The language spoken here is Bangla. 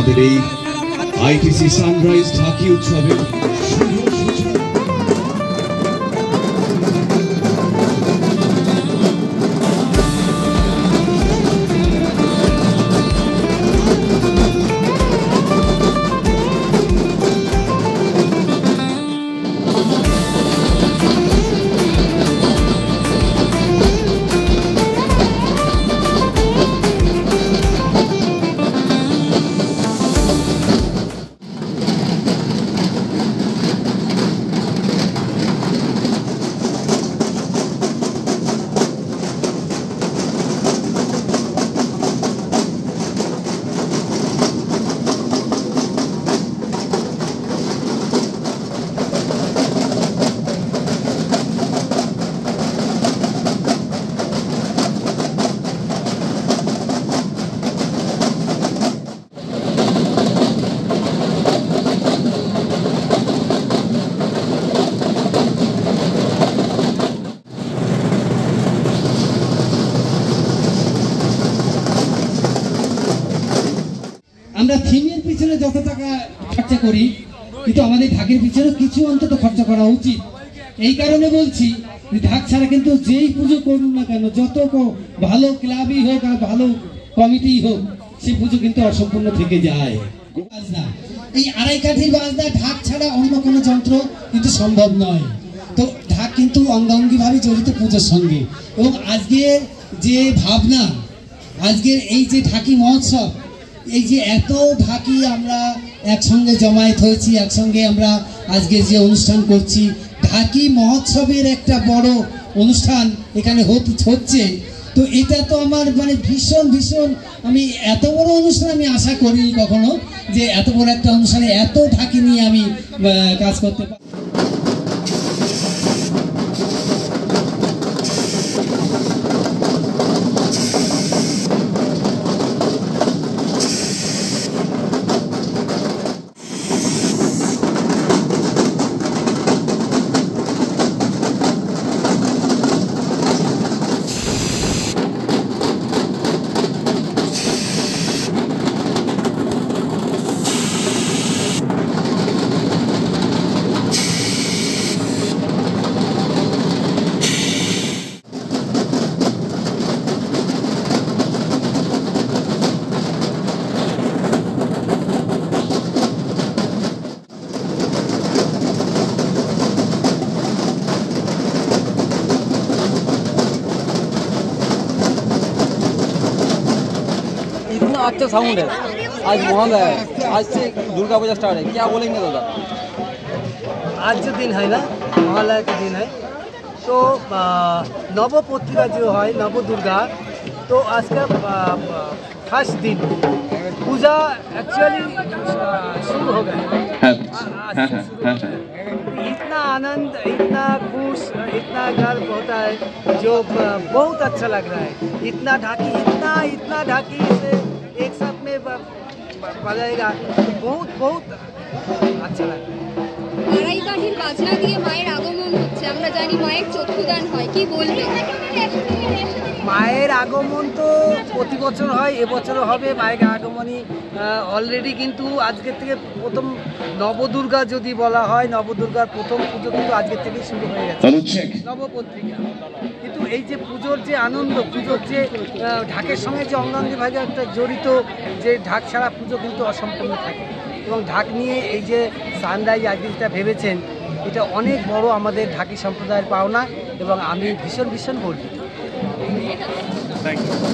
আমাদের এই আইটিসি সানরাইজ ঢাকি উৎসবের আমরা থিমের পিছনে যত টাকা খরচা করি কিন্তু আমাদের ঢাকের পিছনে কিছু অন্তত খরচা করা উচিত। এই কারণে বলছি ঢাক ছাড়া কিন্তু যেই পুজো করুন না কেন, যত ভালো ক্লাবই হোক আর ভালো কমিটি হোক, সেই পুজো কিন্তু অসম্পূর্ণ থেকে যায়। বাজনা, এই আড়াই কাঠির বাজনা ঢাক ছাড়া অন্য কোনো যন্ত্র কিন্তু সম্ভব নয়। তো ঢাক কিন্তু অঙ্গাঙ্গিভাবে জড়িত পুজোর সঙ্গে। এবং আজকে যে ভাবনা, আজকের এই যে ঢাকি মহোৎসব, এই যে এত ঢাকি আমরা একসঙ্গে জমায়েত হয়েছি, একসঙ্গে আমরা আজকে যে অনুষ্ঠান করছি, ঢাকি মহোৎসবের একটা বড় অনুষ্ঠান এখানে হচ্ছে। তো এটা তো আমার মানে ভীষণ ভীষণ, আমি এত বড় অনুষ্ঠান আমি আশা করিনি কখনো যে এত বড় একটা অনুষ্ঠানে এত ঢাকি নিয়ে আমি কাজ করতে পারি। अच्छा साउंड है। आज मोहन है, आज से दुर्गा पूजा स्टार्ट है, क्या बोलेंगे दादा? आज जो दिन है ना, महालय का दिन है, तो नवपत्रिका जो है नव दुर्गा, तो आज का खास दिन पूजा एक्चुअली शुरू हो गया। इतना आनंद, इतना खुश, इतना गर्व होता है जो बहुत अच्छा लग रहा है। इतना ढाकी से एक साथ में बजाएगा तो बहुत बहुत अच्छा लगता है। আড়াই কাঠির বাজনা দিয়ে মায়ের আগমন হচ্ছে, আমরা জানি মায়ের চক্ষুদান হয়, কি বলবেন? মায়ের আগমন তো প্রতি বছর হয়, এবছরও হবে। মায়ের আগমনই অলরেডি কিন্তু আজকের থেকে প্রথম নবদুর্গা যদি বলা হয়, নবদুর্গার প্রথম পুজো কিন্তু আজকের থেকেই শুরু হয়ে গেছে, নবপত্রিকা। কিন্তু এই যে পুজোর যে আনন্দ, পুজোর যে ঢাকের সঙ্গে যে অঙ্গাঙ্গিভাবে একটা জড়িত, যে ঢাক ছাড়া পুজো কিন্তু অসম্পূর্ণ থাকে। এবং ঢাক নিয়ে এই যে সানরাইজ আজকে যেটা ভেবেছেন, এটা অনেক বড় আমাদের ঢাকি সম্প্রদায়ের পাওনা এবং আমি ভীষণ ভীষণ গর্বিত। Thank you.